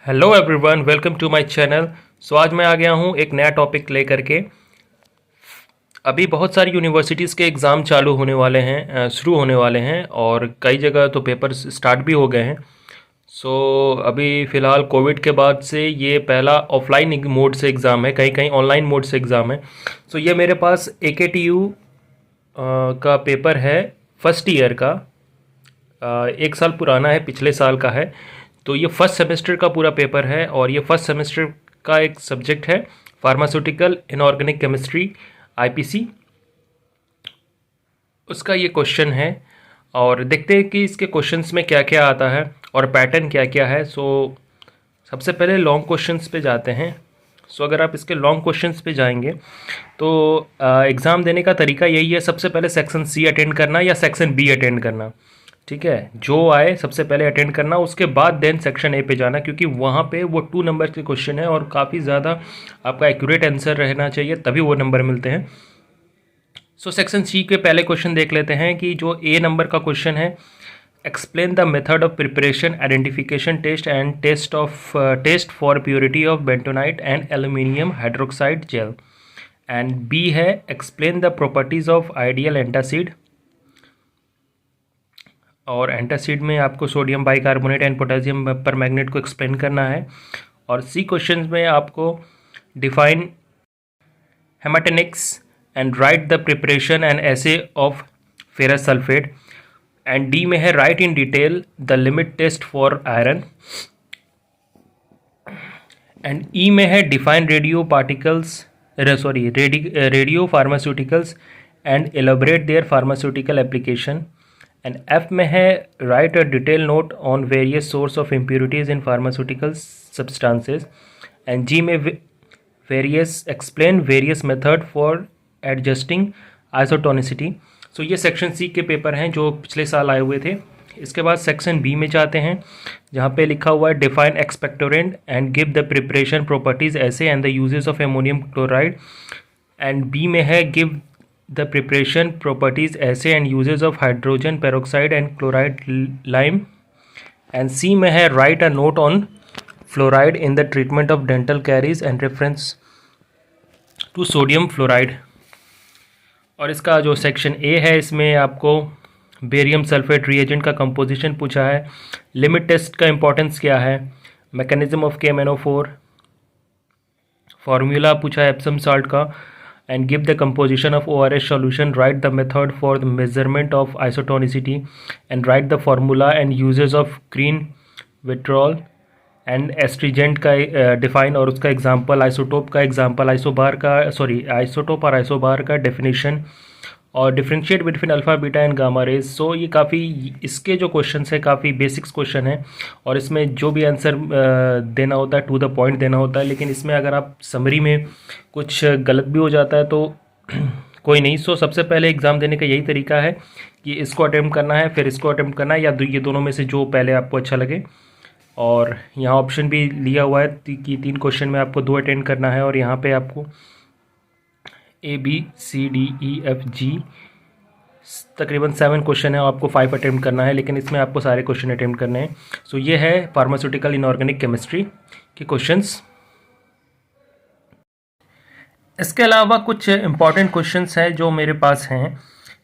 Hello everyone, welcome to my channel. आज मैं आ गया हूँ एक नया टॉपिक लेकर के। अभी बहुत सारी यूनिवर्सिटीज़ के एग्ज़ाम चालू होने वाले हैं, शुरू होने वाले हैं और कई जगह तो पेपर स्टार्ट भी हो गए हैं। अभी फ़िलहाल कोविड के बाद से ये पहला ऑफलाइन मोड से एग्ज़ाम है, कहीं कहीं ऑनलाइन मोड से एग्ज़ाम है। ये मेरे पास AKTU का पेपर है, फर्स्ट ईयर का। एक साल पुराना है, पिछले साल का है। तो ये फर्स्ट सेमेस्टर का पूरा पेपर है और ये फर्स्ट सेमेस्टर का एक सब्जेक्ट है फार्मास्यूटिकल इनऑर्गेनिक केमिस्ट्री, IPC। उसका ये क्वेश्चन है और देखते हैं कि इसके क्वेश्चंस में क्या क्या आता है और पैटर्न क्या क्या है। सबसे पहले लॉन्ग क्वेश्चंस पे जाते हैं। अगर आप इसके लॉन्ग क्वेश्चंस पे जाएंगे तो एग्ज़ाम देने का तरीका यही है, सबसे पहले सेक्शन C अटेंड करना या सेक्शन B अटेंड करना। ठीक है, जो आए सबसे पहले अटेंड करना, उसके बाद देन सेक्शन A पे जाना, क्योंकि वहाँ पे वो 2 नंबर के क्वेश्चन है और काफ़ी ज़्यादा आपका एक्यूरेट आंसर रहना चाहिए, तभी वो नंबर मिलते हैं। सेक्शन C के पहले क्वेश्चन देख लेते हैं कि जो A नंबर का क्वेश्चन है, explain the method of preparation, identification test and test for purity of bentonite and aluminium hydroxide gel. And B है, explain the properties of ideal antacid. और एंटासिड में आपको sodium bicarbonate and potassium permanganate को explain करना है। और C question में आपको define haematinics and write the preparation and assay of ferrous sulphate. And D में है, write in detail the limit test for iron. And E में है, define radio pharmaceuticals and elaborate their pharmaceutical application. And F में है, write a detail note on various source of impurities in pharmaceutical substances. And G में explain various method for adjusting isotonicity. ये section C के paper हैं जो पिछले साल आए हुए थे। इसके बाद सेक्शन B में जाते हैं, जहाँ पे लिखा हुआ है, define expectorant and give the preparation properties assay and the uses of ammonium chloride. And B में है, give the preparation properties assay and uses of hydrogen peroxide and chloride lime. And C में है, write a note on fluoride in the treatment of dental caries and reference to sodium fluoride. और इसका जो section A है, इसमें आपको barium sulphate reagent का composition पूछा है, लिमिट टेस्ट का इंपॉर्टेंस क्या है, मैकेनिज्म ऑफ KMnO4, फार्मूला पूछा है एप्सम साल्ट का। And give the composition of ORS solution, right the method for the measurement of isotonicity and write the formula and uses of green vitriol and astringent का define और उसका example, isotope का example, isotope और isobar का definition, और differentiate between alpha beta and gamma rays. ये काफ़ी, इसके जो क्वेश्चन है काफ़ी बेसिक्स क्वेश्चन है और इसमें जो भी आंसर देना होता है टू द पॉइंट देना होता है। लेकिन इसमें अगर आप समरी में कुछ गलत भी हो जाता है तो कोई नहीं। सबसे पहले एग्ज़ाम देने का यही तरीका है कि इसको अटैम्प्ट करना है, फिर इसको अटैम्प्ट करना है, या ये दोनों में से जो पहले आपको अच्छा लगे। और यहाँ ऑप्शन भी लिया हुआ है कि 3 क्वेश्चन में आपको 2 अटेंड करना है, और यहाँ पे आपको ABCDEFG तकरीबन 7 क्वेश्चन है, आपको 5 अटेम्प्ट करना है, लेकिन इसमें आपको सारे क्वेश्चन अटेम्प्ट करने हैं। ये है फार्मास्यूटिकल इनऑर्गेनिक केमिस्ट्री के क्वेश्चंस। इसके अलावा कुछ इंपॉर्टेंट क्वेश्चंस हैं जो मेरे पास हैं,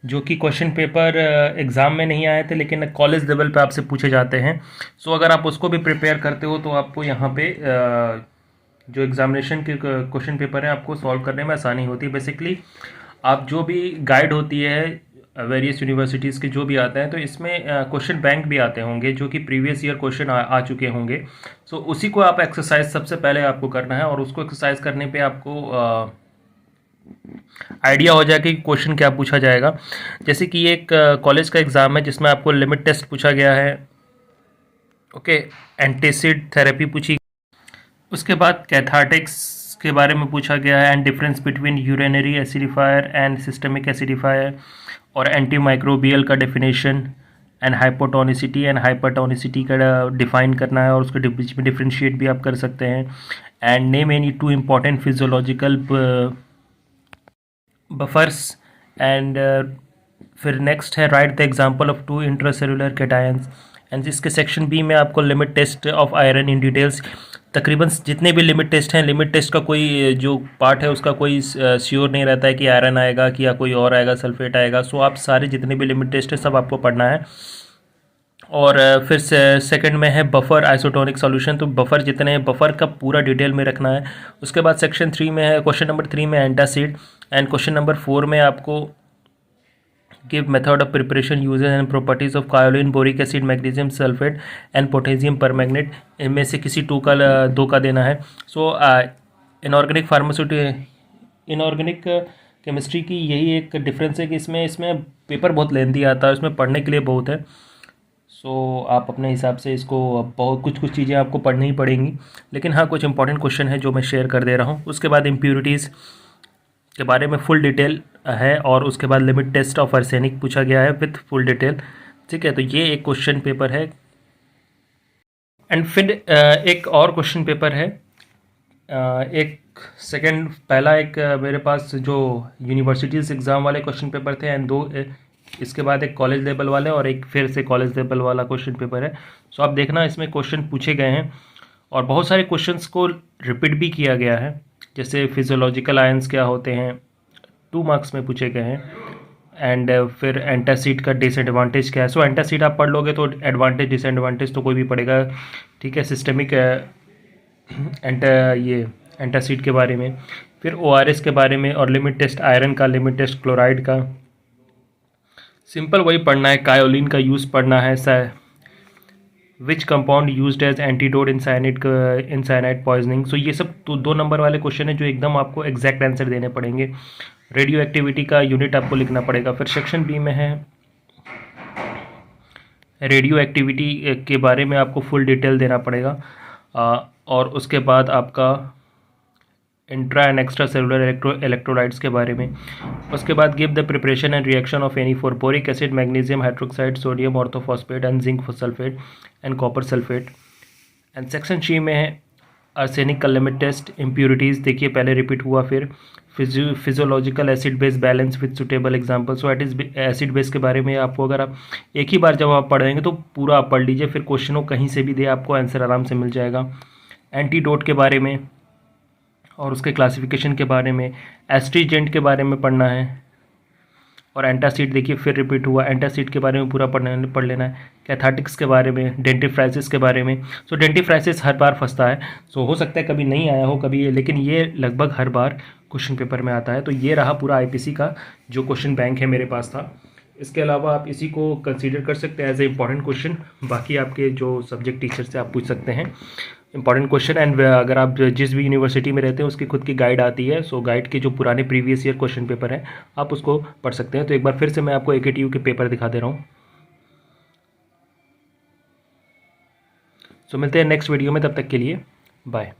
जो कि क्वेश्चन पेपर एग्ज़ाम में नहीं आए थे लेकिन कॉलेज लेवल पे आपसे पूछे जाते हैं। अगर आप उसको भी प्रिपेयर करते हो तो आपको यहाँ पे जो एग्ज़ामिनेशन के क्वेश्चन पेपर हैं आपको सॉल्व करने में आसानी होती है। बेसिकली आप जो भी गाइड होती है वेरियस यूनिवर्सिटीज़ के जो भी आते हैं, तो इसमें क्वेश्चन बैंक भी आते होंगे जो कि प्रीवियस ईयर क्वेश्चन आ चुके होंगे। उसी को आप एक्सरसाइज सबसे पहले आपको करना है, और उसको एक्सरसाइज करने पे आपको आइडिया हो जाए कि क्वेश्चन क्या पूछा जाएगा। जैसे कि एक कॉलेज का एग्ज़ाम है जिसमें आपको लिमिट टेस्ट पूछा गया है, ओके, एंटासिड थेरेपी पूछी, उसके बाद कैथार्टिक्स के बारे में पूछा गया है, and difference between urinary acidifier and systemic acidifier, और एंटी माइक्रोबियल का डेफिनेशन, एंड हाइपोटोनिसिटी एंड हाइपरटोनिसिटी का डिफाइन करना है, और उसके बीच में डिफ्रेंशिएट भी आप कर सकते हैं। And name any 2 important physiological buffers. And फिर नेक्स्ट है, write the example of 2 intracellular cations and इसके सेक्शन बी में आपको limit test of iron in details, तकरीबन जितने भी लिमिट टेस्ट हैं, लिमिट टेस्ट का कोई जो पार्ट है उसका कोई श्योर नहीं रहता है कि आयरन आएगा कि या कोई और आएगा, सल्फेट आएगा। सो आप सारे जितने भी लिमिट टेस्ट है सब आपको पढ़ना है। और फिर सेकंड में है बफर आइसोटोनिक सॉल्यूशन, तो बफर जितने हैं बफर का पूरा डिटेल में रखना है। उसके बाद सेक्शन 3 में है, क्वेश्चन नंबर 3 में एंटासिड, एंड क्वेश्चन नंबर 4 में आपको give method of preparation uses and properties of kaolin, boric acid, magnesium sulphate and potassium permanganate, इनमें से किसी दो का देना है। सो इनऑर्गेनिक इनऑर्गेनिक केमिस्ट्री की यही एक डिफरेंस है कि इसमें पेपर बहुत लेंथी आता है, इसमें पढ़ने के लिए बहुत है। सो आप अपने हिसाब से इसको बहुत कुछ चीज़ें आपको पढ़नी ही पड़ेंगी, लेकिन हाँ कुछ इंपॉर्टेंट क्वेश्चन है जो मैं शेयर कर दे रहा हूँ। उसके बाद इम्प्योरिटीज़ के बारे में फुल डिटेल है, और उसके बाद लिमिट टेस्ट ऑफ आर्सेनिक पूछा गया है विथ फुल डिटेल। ठीक है, तो ये एक क्वेश्चन पेपर है। एंड फिर एक और क्वेश्चन पेपर है, एक सेकंड, पहला एक मेरे पास जो यूनिवर्सिटीज़ एग्ज़ाम वाले क्वेश्चन पेपर थे, एंड दो इसके बाद एक कॉलेज लेवल वाले और एक फिर से कॉलेज लेवल वाला क्वेश्चन पेपर है। सो आप देखना इसमें क्वेश्चन पूछे गए हैं और बहुत सारे क्वेश्चंस को रिपीट भी किया गया है, जैसे फिजियोलॉजिकल आयंस क्या होते हैं 2 मार्क्स में पूछे गए हैं, एंड फिर एंटासिड का डिसएडवांटेज क्या है। सो एंटासिड आप पढ़ लोगे तो एडवांटेज डिसएडवांटेज तो कोई भी पढ़ेगा। ठीक है, सिस्टमिक ये एंटासिड के बारे में, फिर ORS के बारे में, और लिमिट टेस्ट आयरन का, लिमिट टेस्ट क्लोराइड का, सिंपल वही पढ़ना है। कायोलिन का यूज़ पढ़ना है, which compound used as antidote in cyanide poisoning. So ये सब तो 2 नंबर वाले क्वेश्चन है जो एकदम आपको एग्जैक्ट आंसर देने पड़ेंगे। रेडियो एक्टिविटी का यूनिट आपको लिखना पड़ेगा। फिर सेक्शन बी में है रेडियो एक्टिविटी के बारे में आपको फुल डिटेल देना पड़ेगा, और उसके बाद आपका intra and extra cellular electrolytes के बारे में। उसके बाद give the preparation and reaction of any for boric acid, magnesium hydroxide, sodium orthophosphate and zinc sulphate and copper sulphate. And section 3 में है आर्सेनिक का लिमिट टेस्ट, इम्प्योरिटीज़ देखिए पहले रिपीट हुआ, फिर physiological acid base balance with suitable example. So acid base के बारे में आपको अगर आप एक ही बार जब आप पढ़ेंगे तो पूरा आप पढ़ लीजिए, फिर क्वेश्चनों कहीं से भी दे आपको आंसर आराम से मिल जाएगा। एंटीडोट के बारे में और उसके क्लासिफिकेशन के बारे में, एस्ट्रीजेंट के बारे में पढ़ना है, और एंटासिड देखिए फिर रिपीट हुआ, एंटासिड के बारे में पूरा पढ़ लेना है। कैथार्टिक्स के बारे में, डेंटिफ्राइसिस के बारे में। सो डेंटिफ्राइसिस हर बार फंसता है, सो हो सकता है कभी नहीं आया हो कभी, लेकिन ये लगभग हर बार क्वेश्चन पेपर में आता है। तो ये रहा पूरा IPC का जो क्वेश्चन बैंक है मेरे पास था। इसके अलावा आप इसी को कंसीडर कर सकते हैं एज ए इंपॉर्टेंट क्वेश्चन। बाकी आपके जो सब्जेक्ट टीचर से आप पूछ सकते हैं इंपॉर्टेंट क्वेश्चन। एंड अगर आप जिस भी यूनिवर्सिटी में रहते हैं उसकी खुद की गाइड आती है, सो गाइड के जो पुराने प्रीवियस ईयर क्वेश्चन पेपर हैं आप उसको पढ़ सकते हैं। तो एक बार फिर से मैं आपको AKTU के पेपर दिखा दे रहा हूँ। सो मिलते हैं नेक्स्ट वीडियो में, तब तक के लिए बाय।